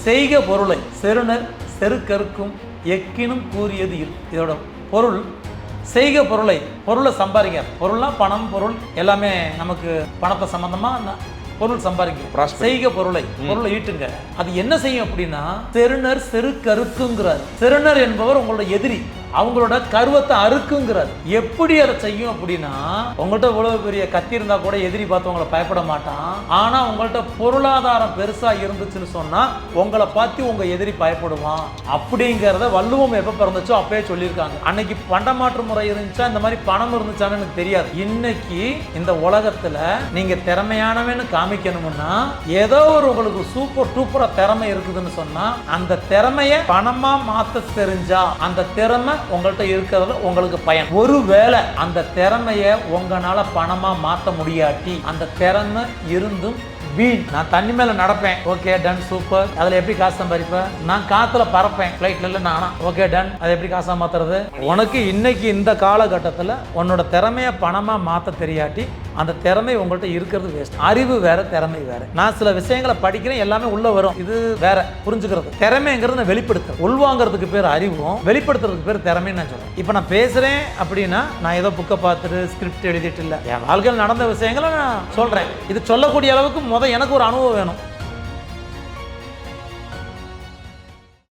செய்க பொருளை செருணர் செருக்கருக்கும் எக்கினும் கூறியது இதோட பொருள் செய்க பொருளை சம்பாதிங்க. பொருள்னா பணம், பொருள் எல்லாமே நமக்கு பணத்தை சம்பந்தமா பொருள் சம்பாதிங்க. செய்க பொருளை ஈட்டுங்க. அது என்ன செய்யும் அப்படின்னா செருணர் செருக்கருக்குங்கிறார். செருணர் என்பவர் உங்களோட எதிரி, அவங்களோட கருவத்தை அறுக்குங்கிறார். எப்படி அதை செய்யும் அப்படின்னா உங்கள்கிட்ட இவ்வளவு பெரிய கத்தி இருந்தா கூட எதிரி பார்த்து உங்களை பயப்பட மாட்டான். ஆனா உங்கள்கிட்ட பொருளாதாரம் பெருசா இருந்துச்சுன்னு சொன்னா உங்களை பார்த்து உங்க எதிரி பயப்படுவான். அப்படிங்கிறத வள்ளுவம் எப்ப பிறந்துச்சோ அப்பயே சொல்லியிருக்காங்க. அன்னைக்கு பண்டமாற்று முறை இருந்துச்சா, இந்த மாதிரி பணம் இருந்துச்சான்னு எனக்கு தெரியாது. இன்னைக்கு இந்த உலகத்துல நீங்க திறமையானவன்னு காமிக்கணும்னா ஏதோ ஒரு உங்களுக்கு சூப்பர் டூப்பரா திறமை இருக்குதுன்னு சொன்னா அந்த திறமைய பணமா மாத்த தெரிஞ்சா அந்த திறமை உங்கள்கிட்ட இருக்கிறதுல உங்களுக்கு பயன். ஒருவேளை அந்த திறமைய உங்களால பணமா மாத்த முடியாட்டி அந்த திறமை இருந்தும் வீண். நான் தண்ணி மேல நடப்பேன், ஓகே டன் சூப்பர், அதுல எப்படி காசு சம்பாதிப்பேன்? நான் காத்துல பறப்பேன், ஃபிளைட்ல இல்ல நானா, ஓகே டன், அதை எப்படி காசா மாத்துறது? உனக்கு இன்னைக்கு இந்த காலகட்டத்தில் உன்னோட திறமைய பணமா மாத்த தெரியாட்டி அந்த திறமை உங்கள்கிட்ட இருக்கிறது வேஸ்ட். அறிவு வேற, திறமை வேற. நான் சில விஷயங்களை படிக்கிறேன், எல்லாமே உள்ள வரும், இது வேற. புரிஞ்சுக்கிறது திறமைங்கிறது நான் வெளிப்படுத்துறேன். உள்வாங்கிறதுக்கு பேர் அறிவும், வெளிப்படுத்துறதுக்கு பேர் திறமைன்னு நான் சொல்றேன். இப்போ நான் பேசுறேன் அப்படின்னா நான் ஏதோ புக்கை பார்த்துட்டு ஸ்கிரிப்ட் எழுதிட்டு இல்லை, என் வாழ்க்கையில் நடந்த விஷயங்களை நான் சொல்றேன். இது சொல்லக்கூடிய அளவுக்கு எனக்கு ஒரு அனுபவம் வேணும்.